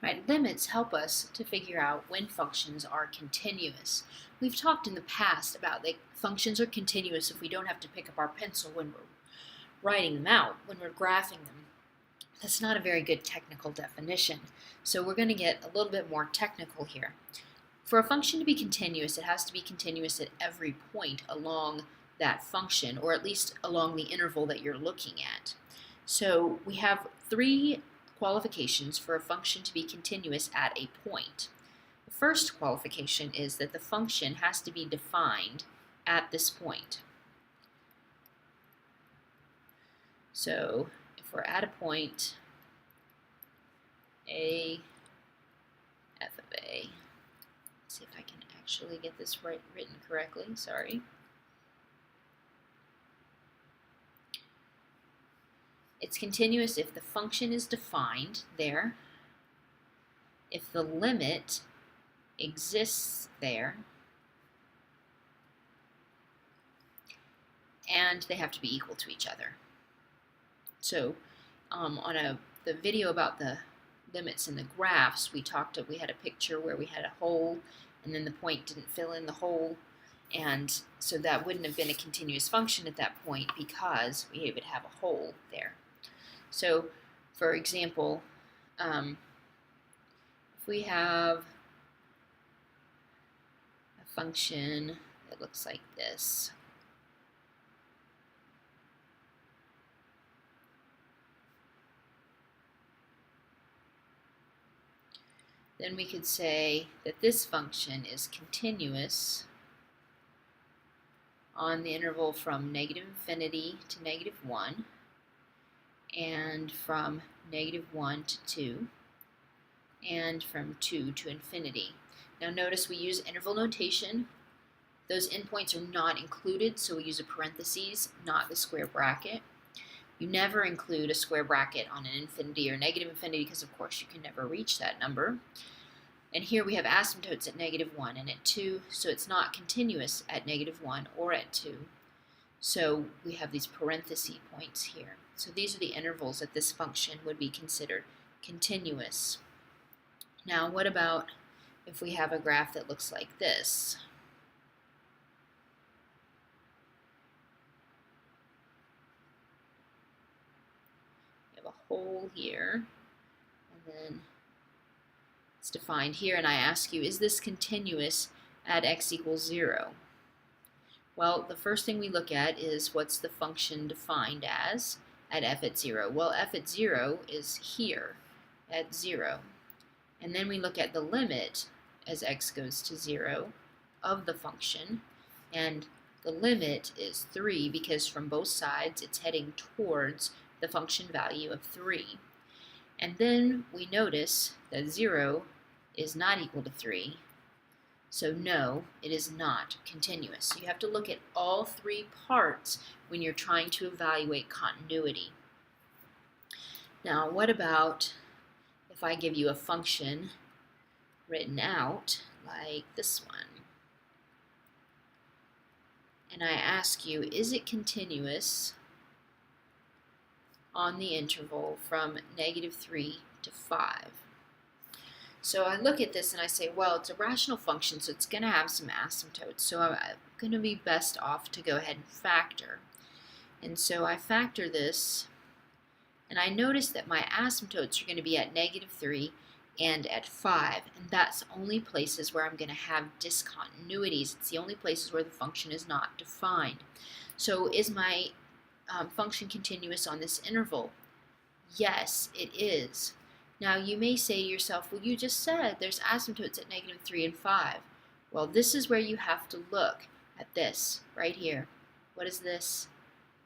Right, limits help us to figure out when functions are continuous. We've talked in the past about that functions are continuous if we don't have to pick up our pencil when we're writing them out, when we're graphing them. That's not a very good technical definition, so we're going to get a little bit more technical here. For a function to be continuous, it has to be continuous at every point along that function, or at least along the interval that you're looking at. So we have three qualifications for a function to be continuous at a point. The first qualification is that the function has to be defined at this point. So if we're at a point a, f of a, let's see if I can actually get this written correctly, sorry. It's continuous if the function is defined there, if the limit exists there, and they have to be equal to each other. So on the video about the limits in the graphs, we had a picture where we had a hole and then the point didn't fill in the hole, and so that wouldn't have been a continuous function at that point because we would have a hole there. So for example, if we have a function that looks like this, then we could say that this function is continuous on the interval from negative infinity to negative 1, and from negative 1 to 2, and from 2 to infinity. Now notice we use interval notation. Those endpoints are not included, so we use a parentheses, not the square bracket. You never include a square bracket on an infinity or negative infinity because of course you can never reach that number. And here we have asymptotes at negative 1 and at 2, so it's not continuous at negative 1 or at 2. So we have these parenthesis points here. So these are the intervals that this function would be considered continuous. Now what about if we have a graph that looks like this? We have a hole here, and then it's defined here, and I ask you, is this continuous at x equals 0? Well, the first thing we look at is what's the function defined as at f at 0. Well, f at 0 is here at 0. And then we look at the limit as x goes to 0 of the function, and the limit is 3 because from both sides it's heading towards the function value of 3. And then we notice that 0 is not equal to 3, so no, it is not continuous. So you have to look at all three parts when you're trying to evaluate continuity. Now, what about if I give you a function written out like this one, and I ask you, is it continuous on the interval from negative 3 to 5? So I look at this and I say, well, it's a rational function, so it's going to have some asymptotes, so I'm going to be best off to go ahead and factor. And so I factor this, and I notice that my asymptotes are going to be at negative 3 and at 5, and that's only places where I'm going to have discontinuities. It's the only places where the function is not defined. So is my function continuous on this interval? Yes, it is. Now you may say to yourself, well, you just said there's asymptotes at negative 3 and 5. Well, this is where you have to look at this right here. What is this?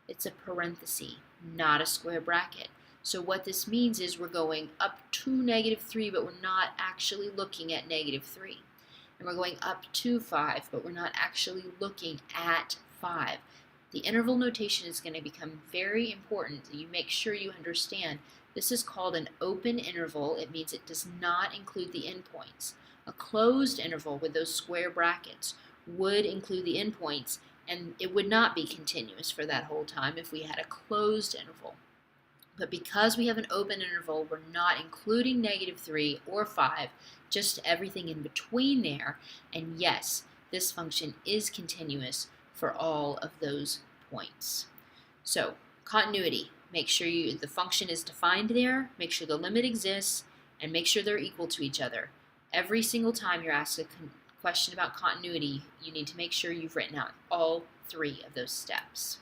It's a parenthesis, not a square bracket. So what this means is we're going up to negative 3, but we're not actually looking at negative 3. And we're going up to 5, but we're not actually looking at 5. The interval notation is going to become very important. You make sure you understand this is called an open interval. It means it does not include the endpoints. A closed interval with those square brackets would include the endpoints, and it would not be continuous for that whole time if we had a closed interval. But because we have an open interval, we're not including -3 or 5, just everything in between there. And yes, this function is continuous for all of those points. So continuity, make sure the function is defined there, make sure the limit exists, and make sure they're equal to each other. Every single time you're asked a question about continuity, you need to make sure you've written out all 3 of those steps.